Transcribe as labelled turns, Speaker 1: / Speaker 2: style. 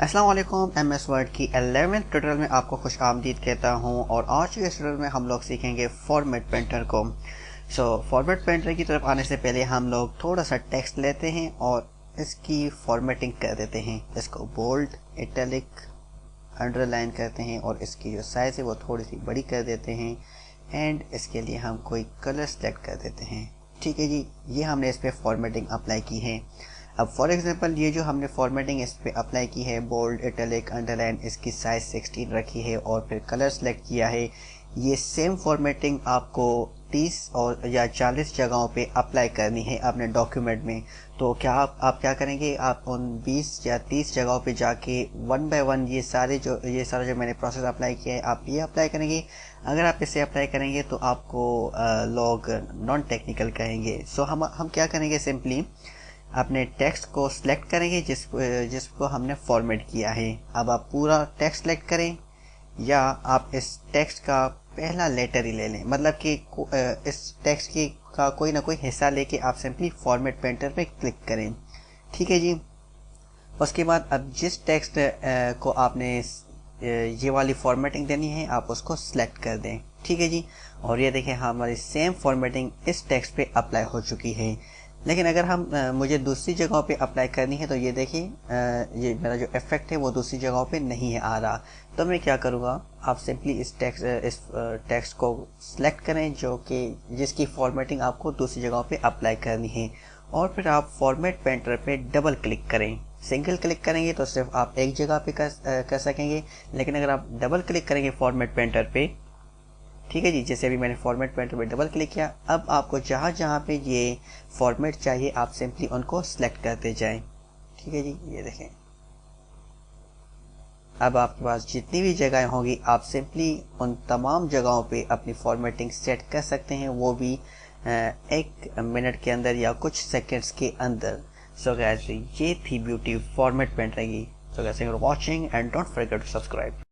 Speaker 1: السلام علیکم، M S word کی 11ویں ٹیوٹوریل میں آپ کو خوش آمدید کہتا ہوں، اور آج کے اس ٹیوٹوریل میں ہم لوگ سیکھیں گے فارمیٹ پینٹر کو۔ فارمیٹ پینٹر کی طرف آنے سے پہلے ہم لوگ تھوڑا سا ٹیکسٹ لیتے ہیں اور اس کی فارمیٹنگ کر دیتے ہیں۔ اس کو بولڈ، ایٹیلک، انڈر لائن کرتے ہیں اور اس کی جو سائز ہے وہ تھوڑی سی بڑی کر دیتے ہیں، اینڈ اس کے لیے ہم کوئی کلر سلیکٹ کر دیتے ہیں۔ ٹھیک ہے جی، یہ ہم نے اس پہ فارمیٹنگ اپلائی کی ہے۔ اب فار ایگزامپل یہ جو ہم نے فارمیٹنگ اس پہ اپلائی کی ہے، بولڈ، ایٹیلک، انڈر لائن، اس کی سائز 16 رکھی ہے اور پھر کلر سلیکٹ کیا ہے، یہ سیم فارمیٹنگ آپ کو 30 اور یا 40 جگہوں پہ اپلائی کرنی ہے اپنے ڈاکیومنٹ میں۔ تو کیا آپ کیا کریں گے، آپ ان 20 یا 30 جگہوں پہ جا کے 1 بائی 1 یہ سارا جو میں نے پروسیس اپلائی کیا ہے آپ یہ اپلائی کریں گے۔ اگر آپ اسے اپلائی کریں گے تو آپ کو لوگ نان ٹیکنیکل کہیں گے۔ سو ہم کیا کریں گے، سمپلی اپنے ٹیکسٹ کو سلیکٹ کریں گے جس کو ہم نے فارمیٹ کیا ہے۔ اب آپ پورا ٹیکسٹ سلیکٹ کریں یا آپ اس ٹیکسٹ کا پہلا لیٹر ہی لے لیں، مطلب کہ اس ٹیکسٹ کا کوئی نہ کوئی حصہ لے کے آپ سمپلی فارمیٹ پینٹر پہ کلک کریں۔ ٹھیک ہے جی، اس کے بعد اب جس ٹیکسٹ کو آپ نے یہ والی فارمیٹنگ دینی ہے آپ اس کو سلیکٹ کر دیں۔ ٹھیک ہے جی، اور یہ دیکھیں ہماری سیم فارمیٹنگ اس ٹیکسٹ پہ اپلائی ہو چکی ہے۔ لیکن اگر مجھے دوسری جگہوں پہ اپلائی کرنی ہے تو یہ دیکھیں یہ میرا جو ایفیکٹ ہے وہ دوسری جگہوں پہ نہیں آ رہا۔ تو میں کیا کروں گا، آپ سمپلی اس ٹیکسٹ کو سلیکٹ کریں جس کی فارمیٹنگ آپ کو دوسری جگہوں پہ اپلائی کرنی ہے، اور پھر آپ فارمیٹ پینٹر پہ ڈبل کلک کریں۔ سنگل کلک کریں گے تو صرف آپ ایک جگہ پہ کر سکیں گے، لیکن اگر آپ ڈبل کلک کریں گے فارمیٹ پینٹر پہ، ٹھیک ہے جی، جیسے ابھی میں نے فارمیٹ پینٹر پہ ڈبل کلک کیا، اب آپ کو جہاں پہ یہ فارمیٹ چاہیے آپ سمپلی ان کو سلیکٹ کرتے جائیں۔ ٹھیک ہے جی، یہ دیکھیں اب آپ کے پاس جتنی بھی جگہیں ہوں گی آپ سمپلی ان تمام جگہوں پہ اپنی فارمیٹنگ سیٹ کر سکتے ہیں، وہ بھی 1 منٹ کے اندر یا کچھ سیکنڈز کے اندر۔ سو گائز، یہ تھی بیوٹی فارمیٹ پینٹر کی۔ So guys, thank you for watching and don't forget to subscribe.